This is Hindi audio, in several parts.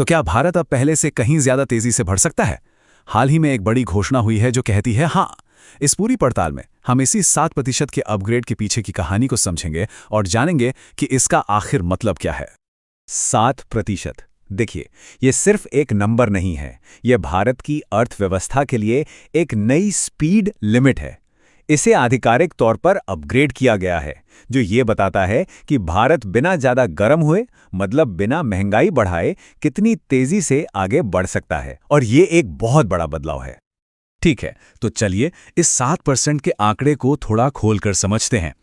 तो क्या भारत अब पहले से कहीं ज्यादा तेजी से बढ़ सकता है? हाल ही में एक बड़ी घोषणा हुई है जो कहती है हाँ। इस पूरी पड़ताल में हम इसी 7% के अपग्रेड के पीछे की कहानी को समझेंगे और जानेंगे कि इसका आखिर मतलब क्या है। 7%। देखिए, ये सिर्फ एक नंबर नहीं है, ये भारत की अर्थव्यवस्था के लिए एक नई स्पीड लिमिट है। इसे आधिकारिक तौर पर अपग्रेड किया गया है, जो ये बताता है कि भारत बिना ज्यादा गर्म हुए, मतलब बिना महंगाई बढ़ाए, कितनी तेजी से आगे बढ़ सकता है। और ये एक बहुत बड़ा बदलाव है। ठीक है, तो चलिए इस 7% के आंकड़े को थोड़ा खोलकर समझते हैं।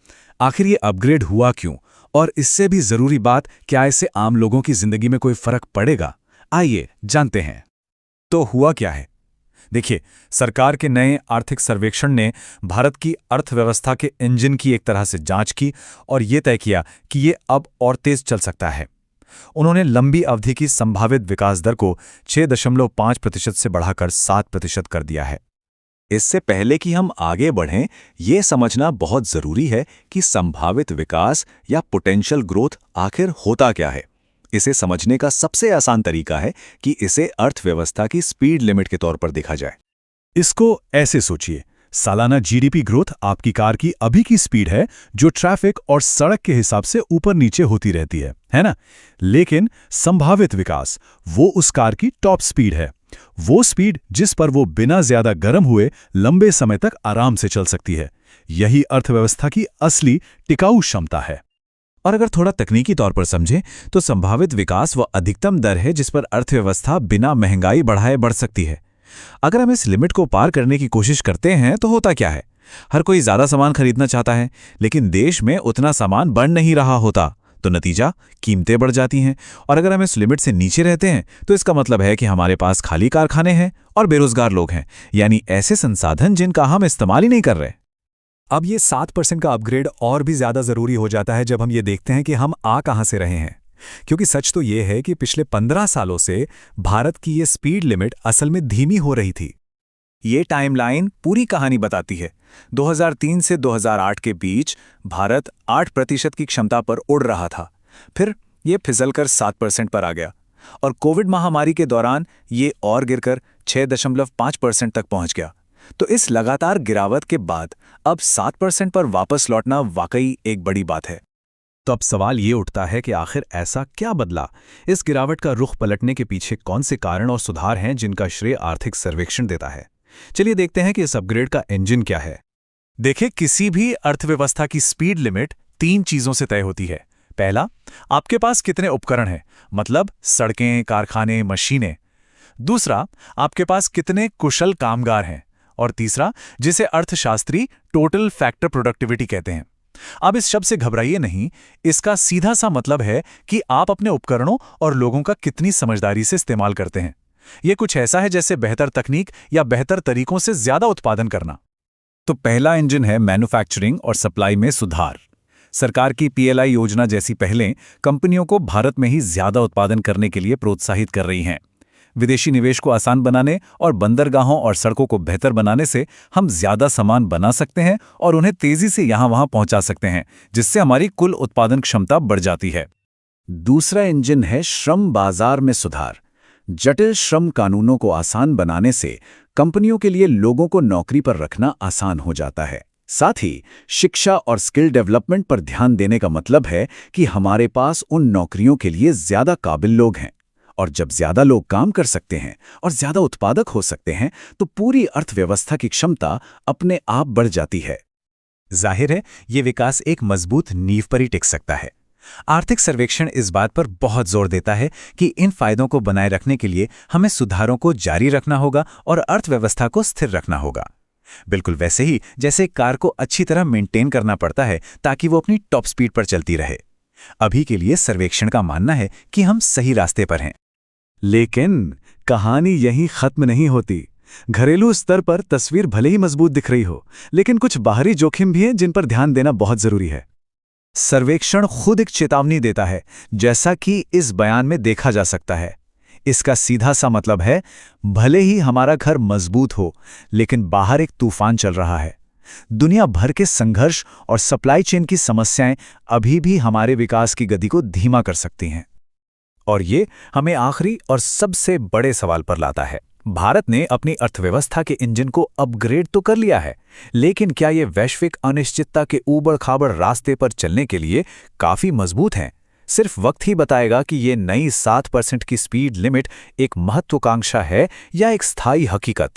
आखिर ये अपग्रेड हुआ क्यों? और इससे भी जरूरी बात, क्या इससे आम लोगों की जिंदगी में कोई फर्क पड़ेगा? आइए जानते हैं। तो हुआ क्या है? देखिए, सरकार के नए आर्थिक सर्वेक्षण ने भारत की अर्थव्यवस्था के इंजन की एक तरह से जांच की और ये तय किया कि ये अब और तेज चल सकता है। उन्होंने लंबी अवधि की संभावित विकास दर को 6.5% से बढ़ाकर 7% कर दिया है। इससे पहले कि हम आगे बढ़ें, ये समझना बहुत जरूरी है कि संभावित विकास या पोटेंशियल ग्रोथ आखिर होता क्या है। इसे समझने का सबसे आसान तरीका है कि इसे अर्थव्यवस्था की स्पीड लिमिट के तौर पर देखा जाए। इसको ऐसे सोचिए, सालाना जीडीपी ग्रोथ आपकी कार की अभी की स्पीड है, जो ट्रैफिक और सड़क के हिसाब से ऊपर नीचे होती रहती है ना? लेकिन संभावित विकास, वो उस कार की टॉप स्पीड है, वो स्पीड जिस पर वो बिना ज्यादा गर्म हुए लंबे समय तक आराम से चल सकती है। यही अर्थव्यवस्था की असली टिकाऊ क्षमता है। और अगर थोड़ा तकनीकी तौर पर समझें, तो संभावित विकास वह अधिकतम दर है जिस पर अर्थव्यवस्था बिना महंगाई बढ़ाए बढ़ सकती है। अगर हम इस लिमिट को पार करने की कोशिश करते हैं तो होता क्या है? हर कोई ज्यादा सामान खरीदना चाहता है, लेकिन देश में उतना सामान बढ़ नहीं रहा होता, तो नतीजा कीमतें बढ़ जाती हैं। और अगर हम इस लिमिट से नीचे रहते हैं तो इसका मतलब है कि हमारे पास खाली कारखाने हैं और बेरोजगार लोग हैं, यानी ऐसे संसाधन जिनका हम इस्तेमाल ही नहीं कर रहे। अब ये 7% का अपग्रेड और भी ज्यादा जरूरी हो जाता है जब हम ये देखते हैं कि हम आ कहां से रहे हैं। क्योंकि सच तो ये है कि पिछले 15 सालों से भारत की ये स्पीड लिमिट असल में धीमी हो रही थी। ये टाइमलाइन पूरी कहानी बताती है। 2003 से 2008 के बीच भारत 8% की क्षमता पर उड़ रहा था। फिर ये फिसलकर 7% पर आ गया और कोविड महामारी के दौरान ये और गिरकर 6.5% तक पहुंच गया। तो इस लगातार गिरावट के बाद अब 7% पर वापस लौटना वाकई एक बड़ी बात है। तो अब सवाल ये उठता है कि आखिर ऐसा क्या बदला? इस गिरावट का रुख पलटने के पीछे कौन से कारण और सुधार हैं जिनका श्रेय आर्थिक सर्वेक्षण देता है? चलिए देखते हैं कि इस अपग्रेड का इंजन क्या है। देखिए, किसी भी अर्थव्यवस्था की स्पीड लिमिट 3 चीजों से तय होती है। पहला, आपके पास कितने उपकरण हैं, मतलब सड़कें, कारखाने, मशीनें। दूसरा, आपके पास कितने कुशल कामगार हैं। और तीसरा, जिसे अर्थशास्त्री टोटल फैक्टर प्रोडक्टिविटी कहते हैं। अब इस शब्द से घबराइए नहीं, इसका सीधा सा मतलब है कि आप अपने उपकरणों और लोगों का कितनी समझदारी से इस्तेमाल करते हैं। यह कुछ ऐसा है जैसे बेहतर तकनीक या बेहतर तरीकों से ज्यादा उत्पादन करना। तो पहला इंजन है मैन्युफैक्चरिंग और सप्लाई में सुधार। सरकार की पीएलआई योजना जैसी पहलें कंपनियों को भारत में ही ज्यादा उत्पादन करने के लिए प्रोत्साहित कर रही हैं। विदेशी निवेश को आसान बनाने और बंदरगाहों और सड़कों को बेहतर बनाने से हम ज्यादा सामान बना सकते हैं और उन्हें तेजी से यहां-वहां पहुंचा सकते हैं, जिससे हमारी कुल उत्पादन क्षमता बढ़ जाती है। दूसरा इंजन है श्रम बाजार में सुधार। जटिल श्रम कानूनों को आसान बनाने से कंपनियों के लिए लोगों को नौकरी पर रखना आसान हो जाता है। साथ ही शिक्षा और स्किल डेवलपमेंट पर ध्यान देने का मतलब है कि हमारे पास उन नौकरियों के लिए ज्यादा काबिल लोग हैं। और जब ज्यादा लोग काम कर सकते हैं और ज्यादा उत्पादक हो सकते हैं, तो पूरी अर्थव्यवस्था की क्षमता अपने आप बढ़ जाती है। जाहिर है, ये विकास एक मजबूत नींव पर ही टिक सकता है। आर्थिक सर्वेक्षण इस बात पर बहुत जोर देता है कि इन फायदों को बनाए रखने के लिए हमें सुधारों को जारी रखना होगा और अर्थव्यवस्था को स्थिर रखना होगा। बिल्कुल वैसे ही जैसे कार को अच्छी तरह मेंटेन करना पड़ता है ताकि वो अपनी टॉप स्पीड पर चलती रहे। अभी के लिए सर्वेक्षण का मानना है कि हम सही रास्ते पर हैं। लेकिन कहानी यहीं खत्म नहीं होती। घरेलू स्तर पर तस्वीर भले ही मजबूत दिख रही हो, लेकिन कुछ बाहरी जोखिम भी हैं जिन पर ध्यान देना बहुत जरूरी है। सर्वेक्षण खुद एक चेतावनी देता है, जैसा कि इस बयान में देखा जा सकता है। इसका सीधा सा मतलब है, भले ही हमारा घर मजबूत हो, लेकिन बाहर एक तूफान चल रहा है। दुनिया भर के संघर्ष और सप्लाई चेन की समस्याएं अभी भी हमारे विकास की गति को धीमा कर सकती हैं। और ये हमें आखिरी और सबसे बड़े सवाल पर लाता है। भारत ने अपनी अर्थव्यवस्था के इंजन को अपग्रेड तो कर लिया है, लेकिन क्या ये वैश्विक अनिश्चितता के ऊबड़-खाबड़ रास्ते पर चलने के लिए काफी मजबूत हैं? सिर्फ वक्त ही बताएगा कि ये नई 7% की स्पीड लिमिट एक महत्वाकांक्षा है या एक स्थायी हकीकत।